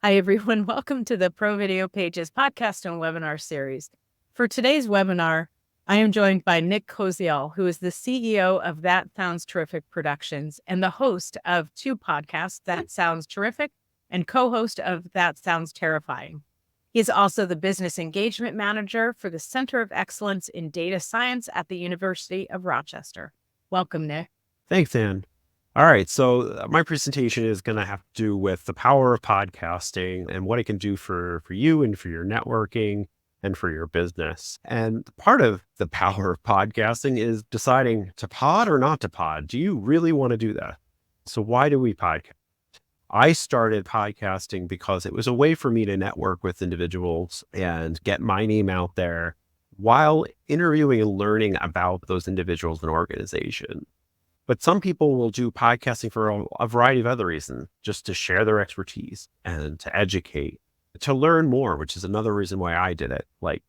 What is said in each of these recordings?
Hi, everyone. Welcome to the Pro Video Pages podcast and webinar series. For today's webinar, I am joined by Nick Koziel, who is the CEO of That Sounds Terrific Productions and the host of two podcasts, That Sounds Terrific, and co-host of That Sounds Terrifying. He is also the business engagement manager for the Center of Excellence in Data Science at the University of Rochester. Welcome, Nick. Thanks, Ann. All right, so my presentation is going to have to do with the power of podcasting and what it can do for you and for your networking and for your business. And part of the power of podcasting is deciding to pod or not to pod. Do you really want to do that? So why do we podcast? I started podcasting because it was a way for me to network with individuals and get my name out there while interviewing and learning about those individuals and organizations. But some people will do podcasting for a variety of other reasons, just to share their expertise and to educate, to learn more, which is another reason why I did it. Like,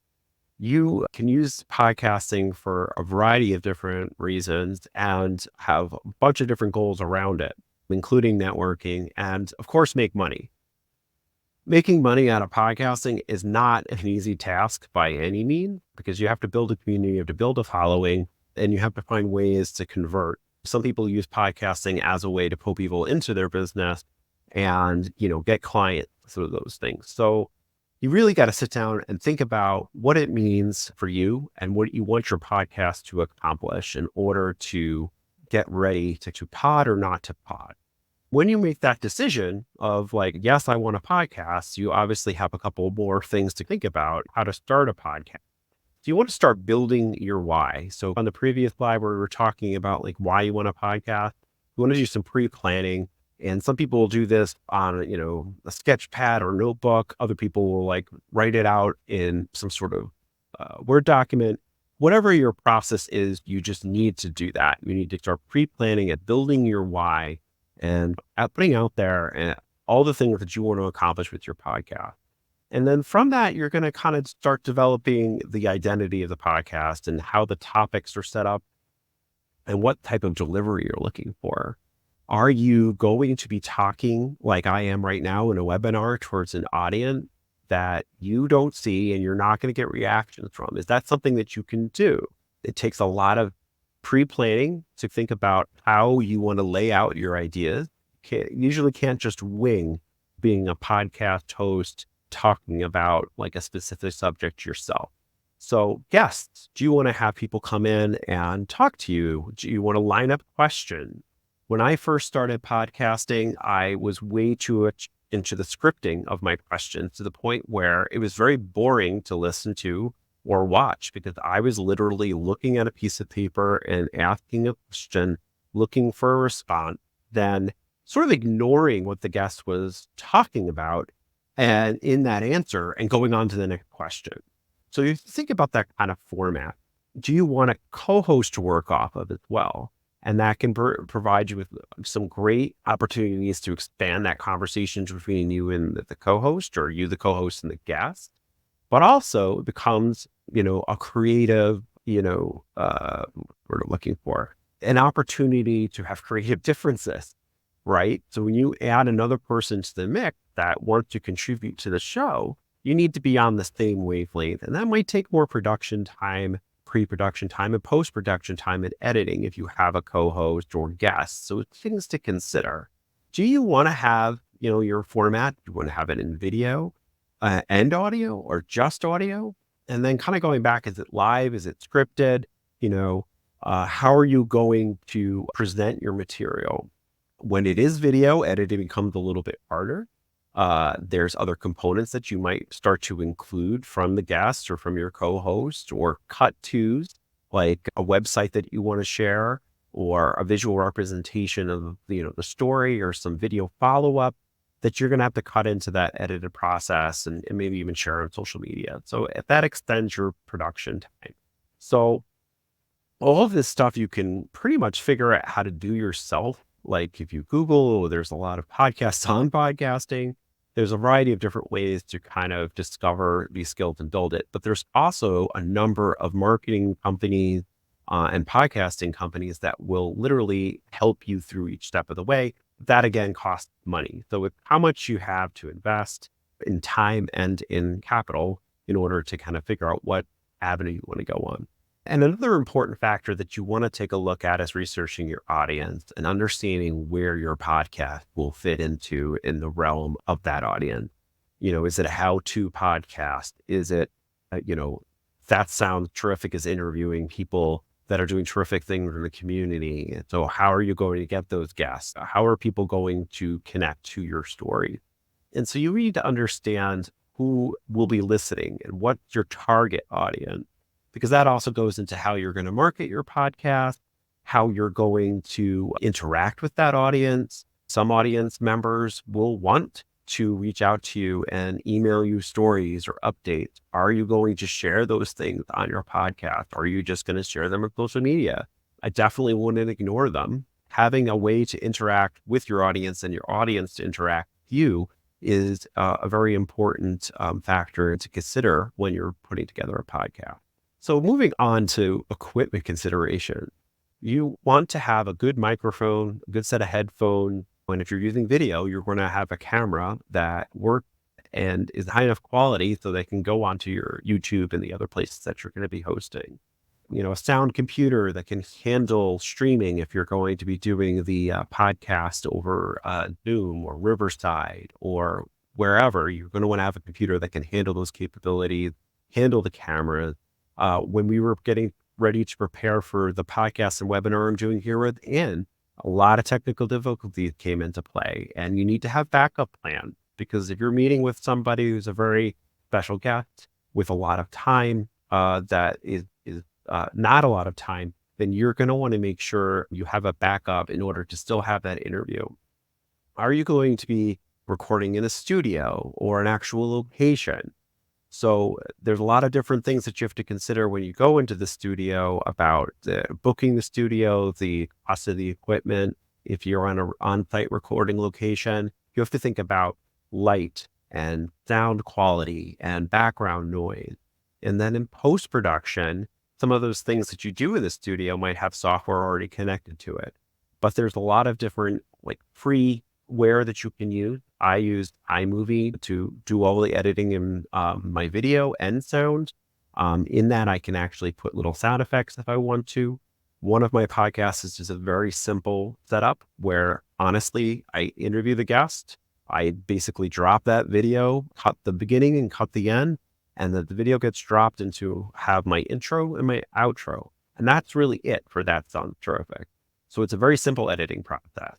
you can use podcasting for a variety of different reasons and have a bunch of different goals around it, including networking and, of course, make money. Making money out of podcasting is not an easy task by any means, because you have to build a community, you have to build a following, and you have to find ways to convert. Some people use podcasting as a way to pull people into their business and, get clients through those things. So you really got to sit down and think about what it means for you and what you want your podcast to accomplish in order to get ready to pod or not to pod. When you make that decision of like, yes, I want a podcast, you obviously have a couple more things to think about how to start a podcast. So you want to start building your why. So on the previous slide where we were talking about like why you want a podcast, you want to do some pre-planning. And some people will do this on, a sketch pad or notebook. Other people will like write it out in some sort of Word document. Whatever your process is, you just need to do that. You need to start pre-planning it, building your why, and putting out there all the things that you want to accomplish with your podcast. And then from that, you're going to kind of start developing the identity of the podcast and how the topics are set up and what type of delivery you're looking for. Are you going to be talking like I am right now in a webinar towards an audience that you don't see and you're not going to get reactions from? Is that something that you can do? It takes a lot of pre-planning to think about how you want to lay out your ideas. Usually can't just wing being a podcast host talking about like a specific subject yourself. So guests, do you want to have people come in and talk to you? Do you want to line up questions? When I first started podcasting, I was way too much into the scripting of my questions to the point where it was very boring to listen to or watch, because I was literally looking at a piece of paper and asking a question, looking for a response, then sort of ignoring what the guest was talking about and in that answer and going on to the next question. So you think about that kind of format. Do you want a co-host to work off of as well? And that can provide you with some great opportunities to expand that conversation between you and the co-host, or you, the co-host, and the guest. But also it becomes, a creative, we're looking for an opportunity to have creative differences, right? So when you add another person to the mix that wants to contribute to the show, you need to be on the same wavelength. And that might take more production time, pre-production time, and post-production time and editing if you have a co-host or guest. So things to consider. Do you want to have, your format? Do you want to have it in video and audio, or just audio? And then kind of going back, is it live? Is it scripted? How are you going to present your material? When it is video, editing becomes a little bit harder. There's other components that you might start to include from the guest or from your co-host, or cut tos, like a website that you want to share, or a visual representation of, the story, or some video follow-up that you're going to have to cut into that edited process and maybe even share on social media. So that extends your production time. So all of this stuff you can pretty much figure out how to do yourself. Like if you Google, there's a lot of podcasts on podcasting. There's a variety of different ways to kind of discover these skills and build it. But there's also a number of marketing companies and podcasting companies that will literally help you through each step of the way. that again costs money. So with how much you have to invest in time and in capital in order to kind of figure out what avenue you want to go on. And another important factor that you want to take a look at is researching your audience and understanding where your podcast will fit into in the realm of that audience. Is it a how-to podcast? Is it, that sounds terrific, is interviewing people that are doing terrific things in the community. And so how are you going to get those guests? How are people going to connect to your story? And so you need to understand who will be listening and what's your target audience, because that also goes into how you're going to market your podcast, how you're going to interact with that audience. Some audience members will want to reach out to you and email you stories or updates. Are you going to share those things on your podcast? Are you just going to share them on social media? I definitely wouldn't ignore them. Having a way to interact with your audience and your audience to interact with you is a very important factor to consider when you're putting together a podcast. So moving on to equipment consideration, you want to have a good microphone, a good set of headphones. And if you're using video, you're going to have a camera that works and is high enough quality so they can go onto your YouTube and the other places that you're going to be hosting. A sound computer that can handle streaming if you're going to be doing the podcast over Zoom or Riverside or wherever. You're going to want to have a computer that can handle those capabilities, handle the cameras. When we were getting ready to prepare for the podcast and webinar I'm doing here with Ann, a lot of technical difficulties came into play, and you need to have backup plans, because if you're meeting with somebody who's a very special guest with a lot of time, that is not a lot of time, then you're going to want to make sure you have a backup in order to still have that interview. Are you going to be recording in a studio or an actual location? So there's a lot of different things that you have to consider when you go into the studio about booking the studio, the cost of the equipment. If you're on an on-site recording location, you have to think about light and sound quality and background noise. And then in post-production, some of those things that you do in the studio might have software already connected to it. But there's a lot of different freeware that you can use. I used iMovie to do all the editing in my video and sound. In that, I can actually put little sound effects if I want to. One of my podcasts is just a very simple setup where, honestly, I interview the guest. I basically drop that video, cut the beginning and cut the end, and the video gets dropped into have my intro and my outro. And that's really it for That Sounds Terrific. So it's a very simple editing process.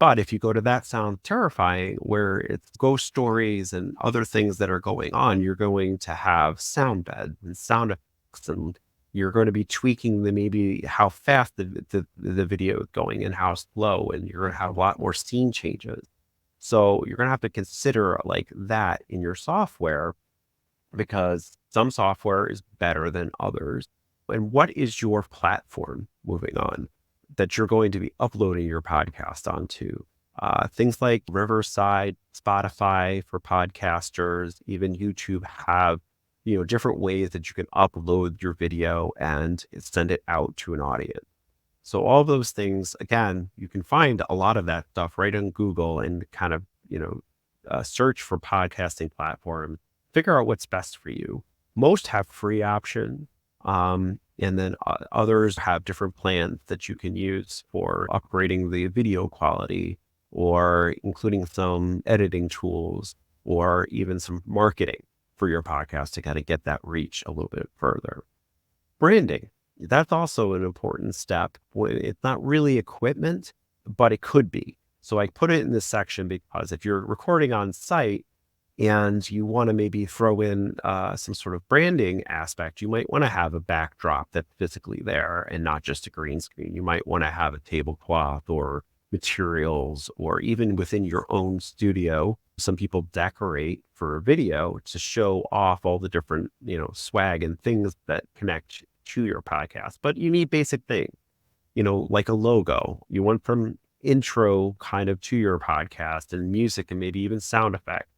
But if you go to That Sounds Terrifying, where it's ghost stories and other things that are going on, you're going to have sound beds and sound effects, and you're going to be tweaking maybe how fast the video is going and how slow, and you're going to have a lot more scene changes. So you're going to have to consider that in your software, because some software is better than others. And what is your platform, moving on, that you're going to be uploading your podcast onto? Things like Riverside, Spotify for podcasters, even YouTube have, different ways that you can upload your video and send it out to an audience. So all those things, again, you can find a lot of that stuff right on Google and kind of, search for podcasting platforms, figure out what's best for you. Most have free options. And then others have different plans that you can use for upgrading the video quality, or including some editing tools, or even some marketing for your podcast to kind of get that reach a little bit further. Branding, that's also an important step. It's not really equipment, but it could be. So I put it in this section because if you're recording on site and you want to maybe throw in some sort of branding aspect, you might want to have a backdrop that's physically there and not just a green screen. You might want to have a tablecloth or materials, or even within your own studio, some people decorate for a video to show off all the different, swag and things that connect to your podcast. But you need basic things, like a logo. You want some intro kind of to your podcast, and music, and maybe even sound effects.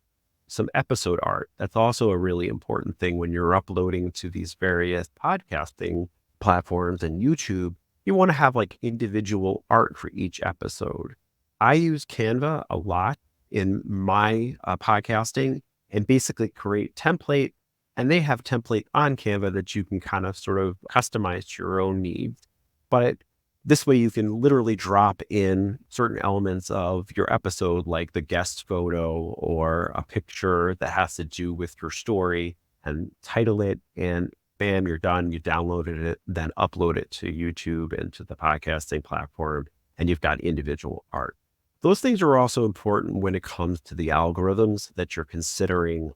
Some episode art. That's also a really important thing when you're uploading to these various podcasting platforms and YouTube. You want to have individual art for each episode. I use Canva a lot in my podcasting and basically create template. And they have template on Canva that you can kind of sort of customize to your own needs. But this way you can literally drop in certain elements of your episode, like the guest photo or a picture that has to do with your story, and title it, and bam, you're done. You downloaded it, then upload it to YouTube and to the podcasting platform, and you've got individual art. Those things are also important when it comes to the algorithms that you're considering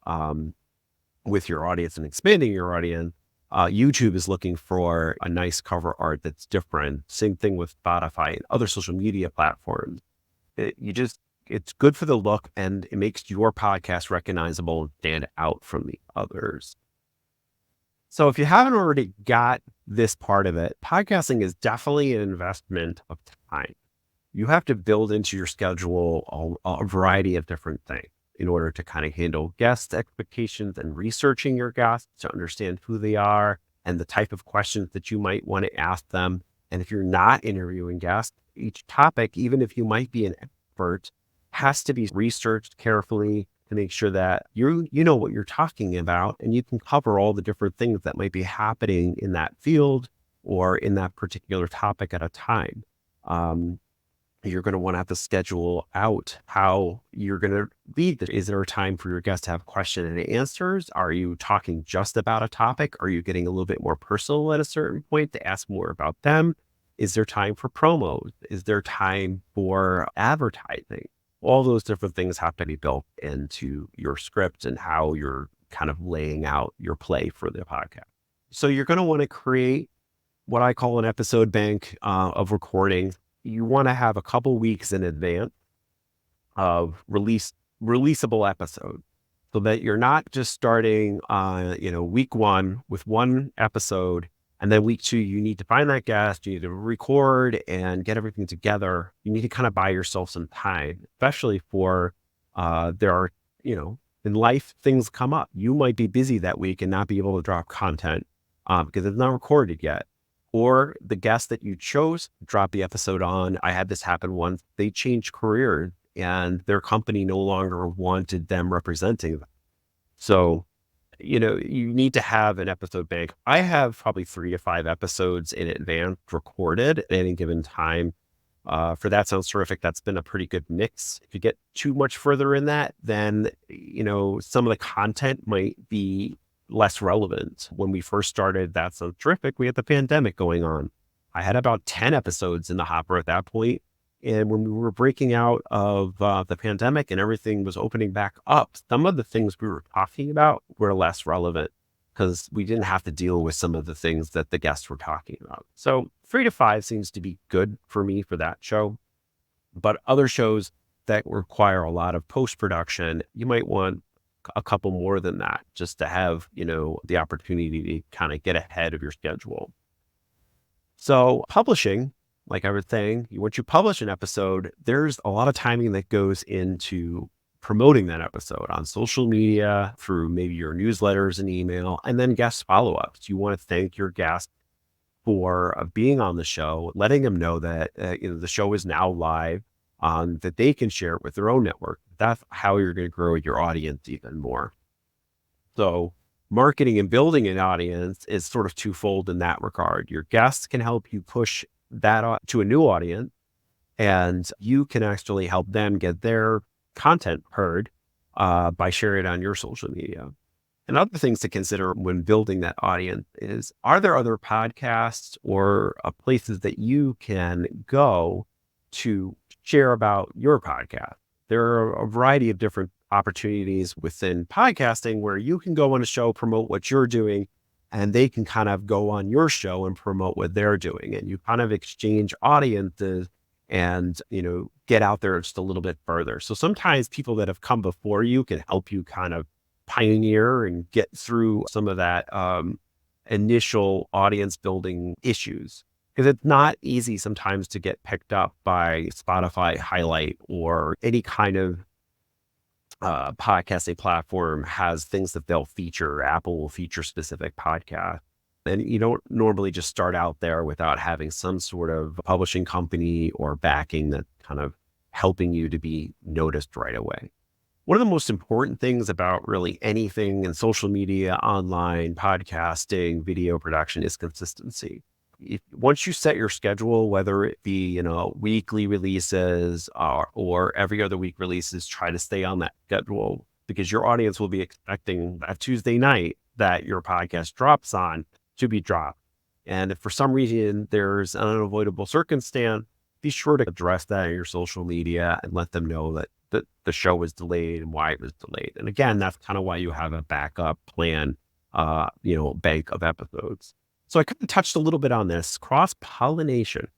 with your audience and expanding your audience. YouTube is looking for a nice cover art that's different. Same thing with Spotify and other social media platforms. It's good for the look, and it makes your podcast recognizable and stand out from the others. So if you haven't already got this part of it, podcasting is definitely an investment of time. You have to build into your schedule a variety of different things in order to kind of handle guest expectations and researching your guests to understand who they are and the type of questions that you might want to ask them. And if you're not interviewing guests, each topic, even if you might be an expert, has to be researched carefully to make sure that you know what you're talking about, and you can cover all the different things that might be happening in that field or in that particular topic at a time. You're going to want to have to schedule out how you're going to lead. Is there a time for your guests to have question and answers? Are you talking just about a topic? Are you getting a little bit more personal at a certain point to ask more about them? Is there time for promos? Is there time for advertising? All those different things have to be built into your script and how you're kind of laying out your play for the podcast. So you're going to want to create what I call an episode bank of recordings. You want to have a couple weeks in advance of releasable episodes, so that you're not just starting, week one with one episode, and then week two, you need to find that guest, you need to record and get everything together. You need to kind of buy yourself some time, especially for, there are, in life, things come up. You might be busy that week and not be able to drop content because it's not recorded yet. Or the guest that you chose, drop the episode on. I had this happen once. They changed careers and their company no longer wanted them representing them. So, you need to have an episode bank. I have probably 3 to 5 episodes in advance recorded at any given time. For That Sounds Terrific, that's been a pretty good mix. If you get too much further in that, then, some of the content might be less relevant. When we first started That Sounds Terrific, we had the pandemic going on. I had about 10 episodes in the hopper at that point. And when we were breaking out of the pandemic and everything was opening back up, some of the things we were talking about were less relevant because we didn't have to deal with some of the things that the guests were talking about. So 3 to 5 seems to be good for me for that show. But other shows that require a lot of post-production, you might want a couple more than that just to have, the opportunity to kind of get ahead of your schedule. So publishing, like I was saying, once you publish an episode, there's a lot of timing that goes into promoting that episode on social media, through maybe your newsletters and email, and then guest follow-ups. You want to thank your guest for being on the show, letting them know that the show is now live, that they can share it with their own network. That's how you're going to grow your audience even more. So marketing and building an audience is sort of twofold in that regard. Your guests can help you push that to a new audience, and you can actually help them get their content heard by sharing it on your social media. And other things to consider when building that audience is, are there other podcasts or places that you can go to share about your podcast? There are a variety of different opportunities within podcasting where you can go on a show, promote what you're doing, and they can kind of go on your show and promote what they're doing. And you kind of exchange audiences and, get out there just a little bit further. So sometimes people that have come before you can help you kind of pioneer and get through some of that initial audience building issues. Because it's not easy sometimes to get picked up by Spotify Highlight or any kind of podcasting platform has things that they'll feature. Apple will feature specific podcasts. And you don't normally just start out there without having some sort of publishing company or backing that kind of helping you to be noticed right away. One of the most important things about really anything in social media, online, podcasting, video production is consistency. Once you set your schedule, whether it be, weekly releases or every other week releases, try to stay on that schedule because your audience will be expecting that Tuesday night that your podcast drops on to be dropped. And if for some reason there's an unavoidable circumstance, be sure to address that in your social media and let them know that the show was delayed and why it was delayed. And again, that's kind of why you have a backup plan, bank of episodes. So I kind of touched a little bit on this cross-pollination.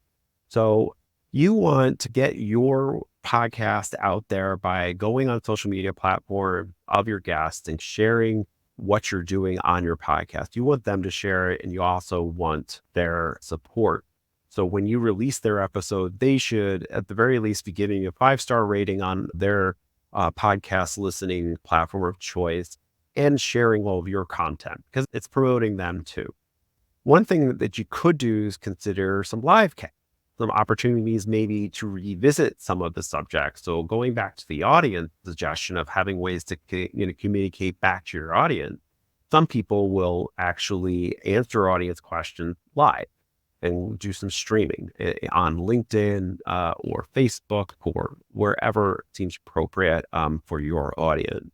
So you want to get your podcast out there by going on social media platform of your guests and sharing what you're doing on your podcast. You want them to share it, and you also want their support. So when you release their episode, they should, at the very least, be giving you a 5-star rating on their podcast listening platform of choice and sharing all of your content because it's promoting them too. One thing that you could do is consider some live cast, some opportunities maybe to revisit some of the subjects. So going back to the audience suggestion of having ways to communicate back to your audience, some people will actually answer audience questions live and do some streaming on LinkedIn or Facebook or wherever seems appropriate for your audience.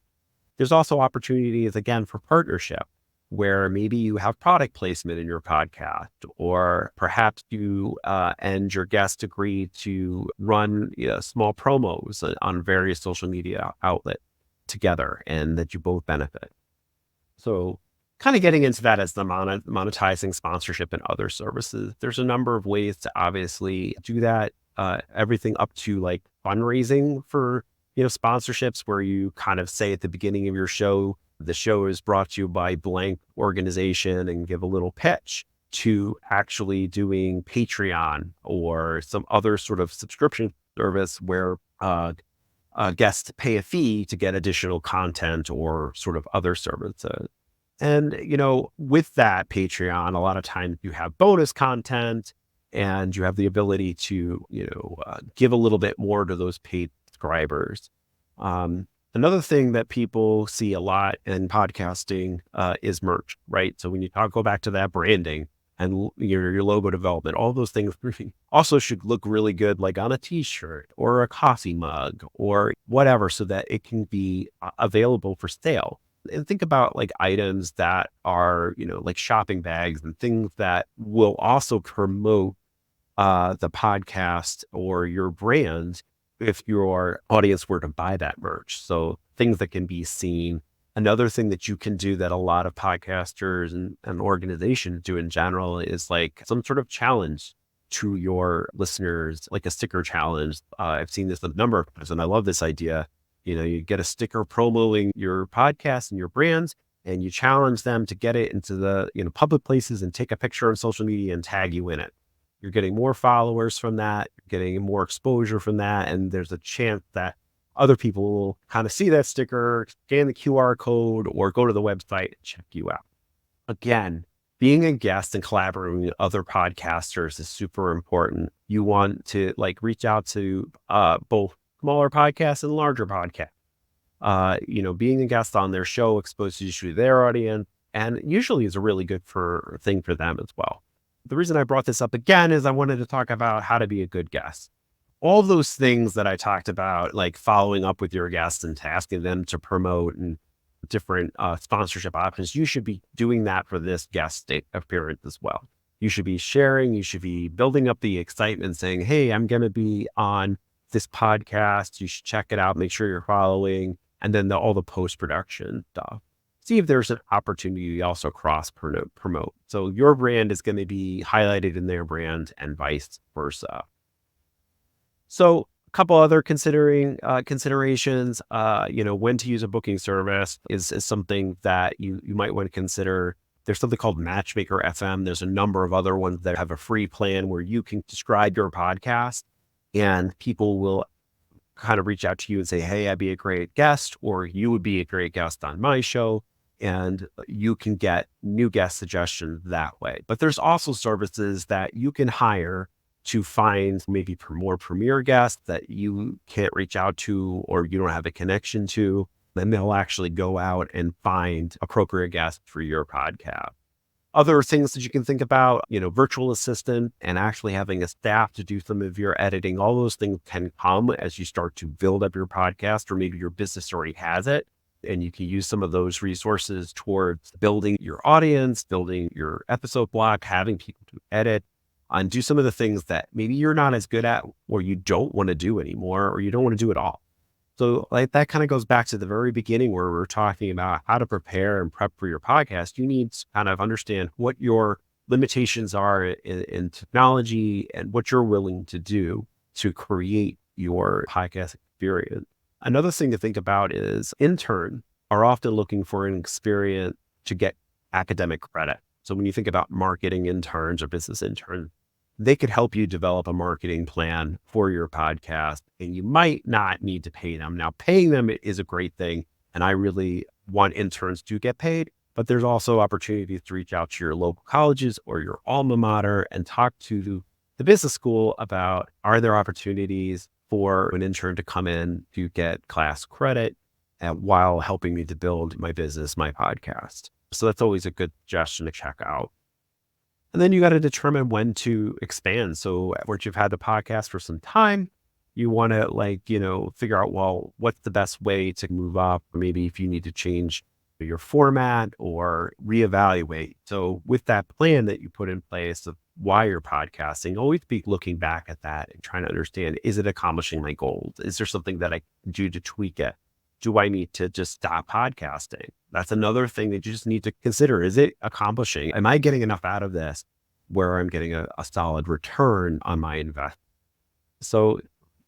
There's also opportunities, again, for partnership, where maybe you have product placement in your podcast, or perhaps you and your guest agree to run small promos on various social media outlets together and that you both benefit. So kind of getting into that as the monetizing sponsorship and other services. There's a number of ways to obviously do that. Everything up to like fundraising for, sponsorships where you kind of say at the beginning of your show, the show is brought to you by blank organization and give a little pitch to actually doing Patreon or some other sort of subscription service where guests pay a fee to get additional content or sort of other services. And, with that Patreon, a lot of times you have bonus content and you have the ability to, give a little bit more to those paid subscribers. Another thing that people see a lot in podcasting is merch, right? So when you go back to that branding and your logo development, all those things also should look really good, like on a t-shirt or a coffee mug or whatever, so that it can be available for sale. And think about like items that are, like shopping bags and things that will also promote the podcast or your brand if your audience were to buy that merch. So things that can be seen. Another thing that you can do that a lot of podcasters and organizations do in general is like some sort of challenge to your listeners, like a sticker challenge. I've seen this a number of times and I love this idea. You get a sticker promoting your podcast and your brands, and you challenge them to get it into the public places and take a picture on social media and tag you in it. You're getting more followers from that, you're getting more exposure from that, and there's a chance that other people will kind of see that sticker, scan the QR code, or go to the website and check you out. Again, being a guest and collaborating with other podcasters is super important. You want to reach out to both smaller podcasts and larger podcasts. Being a guest on their show exposes you to their audience and usually is a really good thing for them as well. The reason I brought this up again is I wanted to talk about how to be a good guest. All those things that I talked about, like following up with your guests and asking them to promote and different sponsorship options, you should be doing that for this guest appearance as well. You should be sharing, you should be building up the excitement saying, hey, I'm going to be on this podcast. You should check it out. Make sure you're following. And then all the post-production stuff. See if there's an opportunity to also cross promote. So your brand is going to be highlighted in their brand and vice versa. So a couple other considerations, when to use a booking service is something that you might want to consider. There's something called Matchmaker FM. There's a number of other ones that have a free plan where you can describe your podcast and people will kind of reach out to you and say, hey, I'd be a great guest, or you would be a great guest on my show. And you can get new guest suggestions that way. But there's also services that you can hire to find maybe more premier guests that you can't reach out to or you don't have a connection to. Then they'll actually go out and find appropriate guests for your podcast. Other things that you can think about, virtual assistant and actually having a staff to do some of your editing, all those things can come as you start to build up your podcast, or maybe your business already has it. And you can use some of those resources towards building your audience, building your episode block, having people to edit, and do some of the things that maybe you're not as good at or you don't want to do anymore, or you don't want to do at all. So like that kind of goes back to the very beginning where we're talking about how to prepare and prep for your podcast. You need to kind of understand what your limitations are in technology and what you're willing to do to create your podcast experience. Another thing to think about is interns are often looking for an experience to get academic credit. So when you think about marketing interns or business interns, they could help you develop a marketing plan for your podcast, and you might not need to pay them. Now, paying them is a great thing, and I really want interns to get paid, but there's also opportunities to reach out to your local colleges or your alma mater and talk to the business school about, are there opportunities for an intern to come in to get class credit while helping me to build my business, my podcast. So that's always a good suggestion to check out. And then you got to determine when to expand. So once you've had the podcast for some time, you want to figure out, well, what's the best way to move up? Or maybe if you need to change your format or reevaluate. So with that plan that you put in place of why you're podcasting, always be looking back at that and trying to understand, is it accomplishing my goals? Is there something that I can do to tweak it? Do I need to just stop podcasting? That's another thing that you just need to consider. Is it accomplishing? Am I getting enough out of this where I'm getting a solid return on my investment? So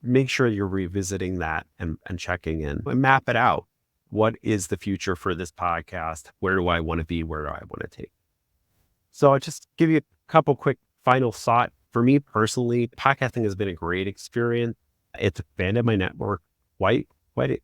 make sure you're revisiting that and checking in and map it out. What is the future for this podcast? Where do I want to be? Where do I want to take? So I'll just give you a couple quick final thoughts. For me personally, podcasting has been a great experience. It's expanded my network quite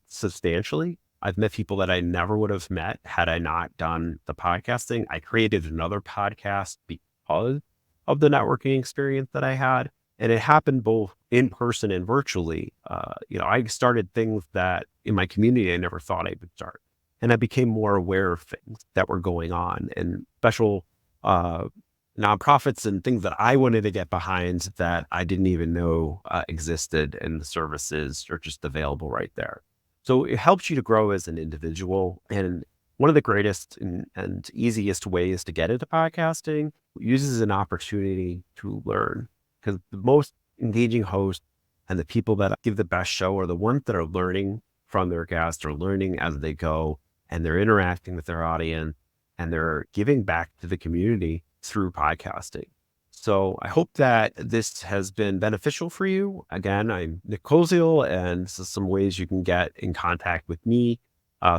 substantially. I've met people that I never would have met had I not done the podcasting. I created another podcast because of the networking experience that I had. And it happened both in person and virtually. I started things that in my community I never thought I would start. And I became more aware of things that were going on and special nonprofits and things that I wanted to get behind that I didn't even know existed, and the services are just available right there. So it helps you to grow as an individual. And one of the greatest and easiest ways to get into podcasting uses an opportunity to learn, because the most engaging hosts and the people that give the best show are the ones that are learning from their guests, or learning as they go, and they're interacting with their audience and they're giving back to the community through podcasting. So I hope that this has been beneficial for you. Again, I'm Nick Koziel, and this is some ways you can get in contact with me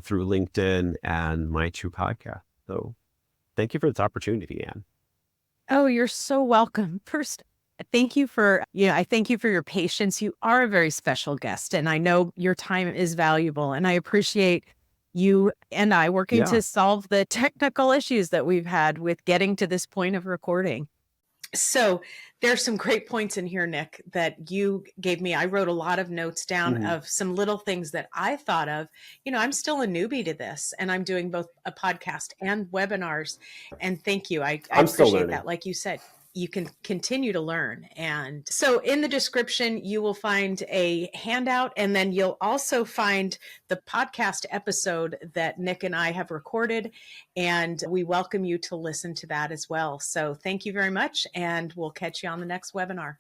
through LinkedIn and my two podcasts. So thank you for this opportunity, Anne. Oh, you're so welcome. First, thank you for, I thank you for your patience. You are a very special guest, and I know your time is valuable, and I appreciate you and I working Yeah. to solve the technical issues that we've had with getting to this point of recording. So there's some great points in here, Nick, that you gave me. I wrote a lot of notes down of some little things that I thought of. I'm still a newbie to this, and I'm doing both a podcast and webinars. And thank you. I I'm still appreciate learning. that. Like you said, you can continue to learn. And so in the description, you will find a handout, and then you'll also find the podcast episode that Nick and I have recorded. And we welcome you to listen to that as well. So thank you very much, and we'll catch you on the next webinar.